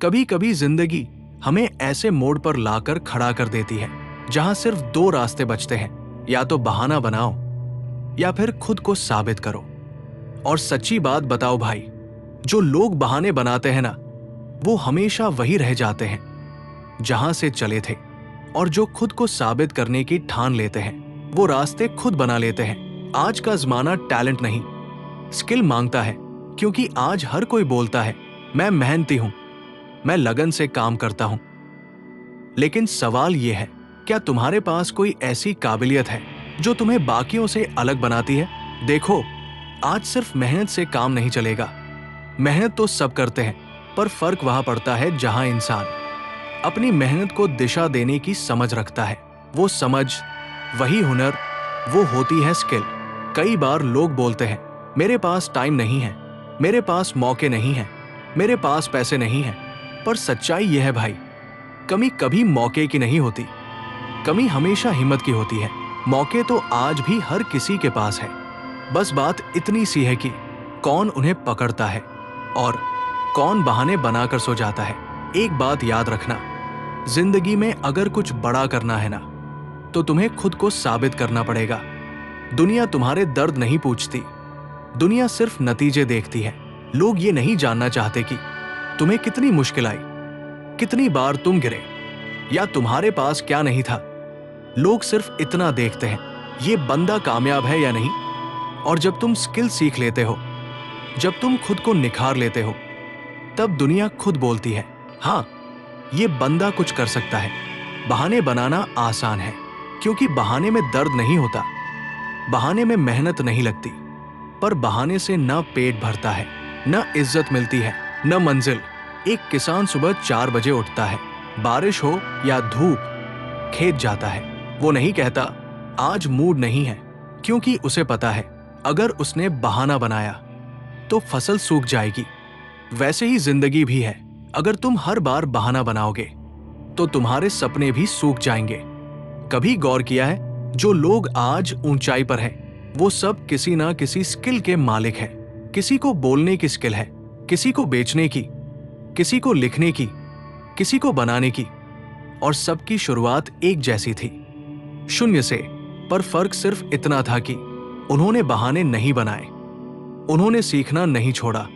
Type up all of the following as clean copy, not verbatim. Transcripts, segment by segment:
कभी कभी जिंदगी हमें ऐसे मोड़ पर लाकर खड़ा कर देती है जहां सिर्फ दो रास्ते बचते हैं, या तो बहाना बनाओ या फिर खुद को साबित करो। और सच्ची बात बताओ भाई, जो लोग बहाने बनाते हैं ना, वो हमेशा वही रह जाते हैं जहां से चले थे, और जो खुद को साबित करने की ठान लेते हैं वो रास्ते खुद बना लेते हैं। आज का जमाना टैलेंट नहीं, स्किल मांगता है, क्योंकि आज हर कोई बोलता है मैं मेहनती हूं, मैं लगन से काम करता हूं। लेकिन सवाल यह है, क्या तुम्हारे पास कोई ऐसी काबिलियत है जो तुम्हें बाकियों से अलग बनाती है? देखो, आज सिर्फ मेहनत से काम नहीं चलेगा। मेहनत तो सब करते हैं, पर फर्क वहां पड़ता है जहां इंसान अपनी मेहनत को दिशा देने की समझ रखता है। वो समझ, वही हुनर, वो होती है स्किल। कई बार लोग बोलते हैं मेरे पास टाइम नहीं है, मेरे पास मौके नहीं हैं, मेरे पास पैसे नहीं हैं। पर सच्चाई यह है भाई, कमी कभी मौके की नहीं होती, कमी हमेशा हिम्मत की होती है। मौके तो आज भी हर किसी के पास है, बस बात इतनी सी है कि कौन उन्हें पकड़ता है और कौन बहाने बनाकर सो जाता है। एक बात याद रखना, जिंदगी में अगर कुछ बड़ा करना है ना, तो तुम्हें खुद को साबित करना पड़ेगा। दुनिया तुम्हारे दर्द नहीं पूछती, दुनिया सिर्फ नतीजे देखती है। लोग ये नहीं जानना चाहते कि तुम्हें कितनी मुश्किल आई, कितनी बार तुम गिरे, या तुम्हारे पास क्या नहीं था। लोग सिर्फ इतना देखते हैं, ये बंदा कामयाब है या नहीं। और जब तुम स्किल सीख लेते हो, जब तुम खुद को निखार लेते हो, तब दुनिया खुद बोलती है हाँ, ये बंदा कुछ कर सकता है। बहाने बनाना आसान है, क्योंकि बहाने में दर्द नहीं होता, बहाने में मेहनत नहीं लगती। पर बहाने से न पेट भरता है, न इज्जत मिलती है, न मंजिल। एक किसान सुबह 4 बजे उठता है, बारिश हो या धूप, खेत जाता है। वो नहीं कहता आज मूड नहीं है, क्योंकि उसे पता है अगर उसने बहाना बनाया तो फसल सूख जाएगी। वैसे ही जिंदगी भी है, अगर तुम हर बार बहाना बनाओगे तो तुम्हारे सपने भी सूख जाएंगे। कभी गौर किया है, जो लोग आज ऊंचाई पर हैं, वो सब किसी ना किसी स्किल के मालिक हैं। किसी को बोलने की स्किल है, किसी को बेचने की, किसी को लिखने की, किसी को बनाने की, और सबकी शुरुआत एक जैसी थी, शून्य से। पर फर्क सिर्फ इतना था कि उन्होंने बहाने नहीं बनाए, उन्होंने सीखना नहीं छोड़ा।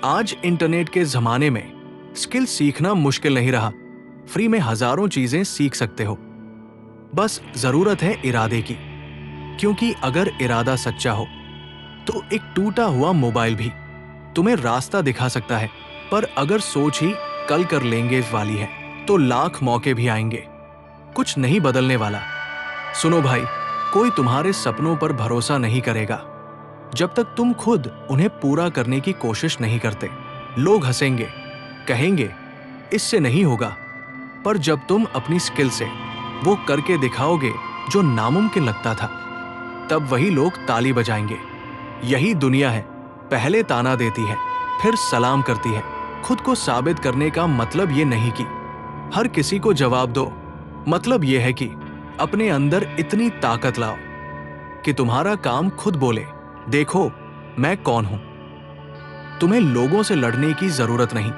आज इंटरनेट के जमाने में स्किल सीखना मुश्किल नहीं रहा, फ्री में हजारों चीजें सीख सकते हो। बस जरूरत है इरादे की, क्योंकि अगर इरादा सच्चा हो तो एक टूटा हुआ मोबाइल भी तुम्हें रास्ता दिखा सकता है। पर अगर सोच ही कल कर लेंगे वाली है, तो लाख मौके भी आएंगे, कुछ नहीं बदलने वाला। सुनो भाई, कोई तुम्हारे सपनों पर भरोसा नहीं करेगा जब तक तुम खुद उन्हें पूरा करने की कोशिश नहीं करते। लोग हंसेंगे, कहेंगे इससे नहीं होगा, पर जब तुम अपनी स्किल से वो करके दिखाओगे जो नामुमकिन लगता था, तब वही लोग ताली बजाएंगे। यही दुनिया है, पहले ताना देती है, फिर सलाम करती है। खुद को साबित करने का मतलब ये नहीं कि हर किसी को जवाब दो, मतलब ये है कि अपने अंदर इतनी ताकत लाओ कि तुम्हारा काम खुद बोले देखो मैं कौन हूं। तुम्हें लोगों से लड़ने की जरूरत नहीं,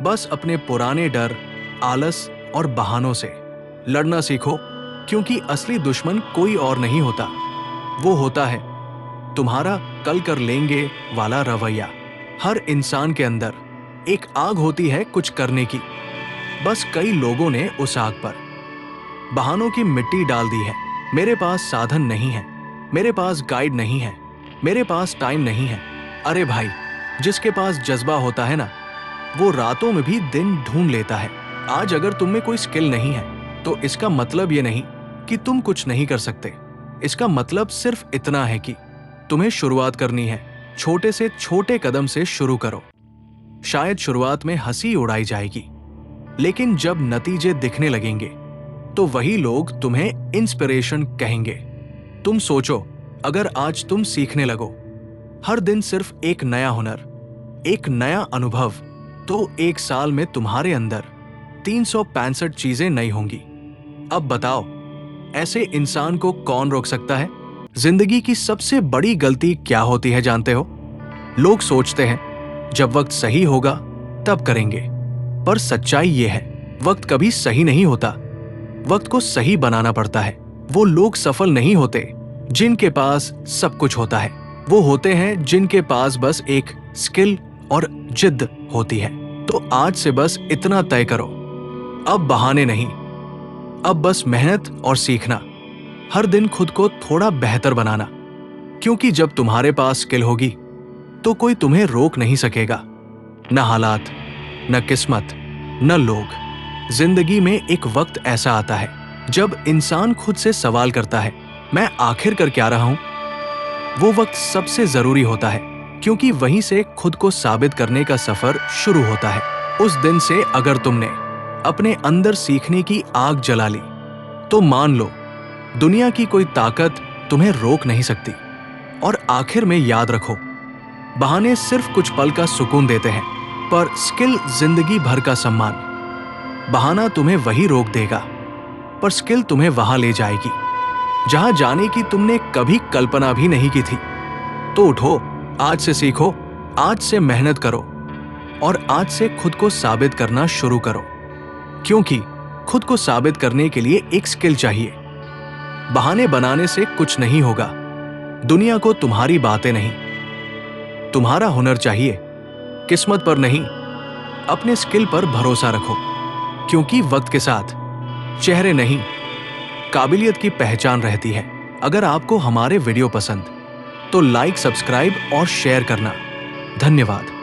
बस अपने पुराने डर, आलस और बहानों से लड़ना सीखो। क्योंकि असली दुश्मन कोई और नहीं होता, वो होता है तुम्हारा कल कर लेंगे वाला रवैया। हर इंसान के अंदर एक आग होती है कुछ करने की, बस कई लोगों ने उस आग पर बहानों की मिट्टी डाल दी है। मेरे पास साधन नहीं है, मेरे पास गाइड नहीं है, मेरे पास टाइम नहीं है। अरे भाई, जिसके पास जज्बा होता है ना, वो रातों में भी दिन ढूंढ लेता है। आज अगर तुम में कोई स्किल नहीं है, तो इसका मतलब ये नहीं कि तुम कुछ नहीं कर सकते। इसका मतलब सिर्फ इतना है कि तुम्हें शुरुआत करनी है। छोटे से छोटे कदम से शुरू करो। शायद शुरुआत में हंसी उड़ाई जाएगी, लेकिन जब नतीजे दिखने लगेंगे तो वही लोग तुम्हें इंस्पिरेशन कहेंगे। तुम सोचो, अगर आज तुम सीखने लगो हर दिन सिर्फ एक नया हुनर, एक नया अनुभव, तो 1 साल में तुम्हारे अंदर 365 चीजें नई होंगी। अब बताओ, ऐसे इंसान को कौन रोक सकता है? जिंदगी की सबसे बड़ी गलती क्या होती है जानते हो? लोग सोचते हैं जब वक्त सही होगा तब करेंगे, पर सच्चाई ये है, वक्त कभी सही नहीं होता। वक्त को सही बनाना पड़ता है। वो लोग सफल नहीं होते जिनके पास सब कुछ होता है। वो होते हैं जिनके पास बस एक स्किल और जिद्द होती है। तो आज से बस इतना तय करो, अब बहाने नहीं, अब बस मेहनत और सीखना। हर दिन खुद को थोड़ा बेहतर बनाना, क्योंकि जब तुम्हारे पास स्किल होगी तो कोई तुम्हें रोक नहीं सकेगा। न हालात, न किस्मत, न लोग। जिंदगी में एक वक्त ऐसा आता है जब इंसान खुद से सवाल करता है, मैं आखिर कर क्या रहा हूं? वो वक्त सबसे जरूरी होता है, क्योंकि वहीं से खुद को साबित करने का सफर शुरू होता है। उस दिन से अगर तुमने अपने अंदर सीखने की आग जला ली, तो मान लो दुनिया की कोई ताकत तुम्हें रोक नहीं सकती। और आखिर में याद रखो, बहाने सिर्फ कुछ पल का सुकून देते हैं, पर स्किल जिंदगी भर का सम्मान। बहाना तुम्हें वही रोक देगा, पर स्किल तुम्हें वहां ले जाएगी जहां जाने की तुमने कभी कल्पना भी नहीं की थी। तो उठो, आज से सीखो, आज से मेहनत करो और आज से खुद को साबित करना शुरू करो, क्योंकि खुद को साबित करने के लिए एक स्किल चाहिए। बहाने बनाने से कुछ नहीं होगा। दुनिया को तुम्हारी बातें नहीं, तुम्हारा हुनर चाहिए। किस्मत पर नहीं, अपने स्किल पर भरोसा रखो, क्योंकि वक्त के साथ चेहरे नहीं, काबिलियत की पहचान रहती है। अगर आपको हमारे वीडियो पसंद तो लाइक, सब्सक्राइब और शेयर करना। धन्यवाद।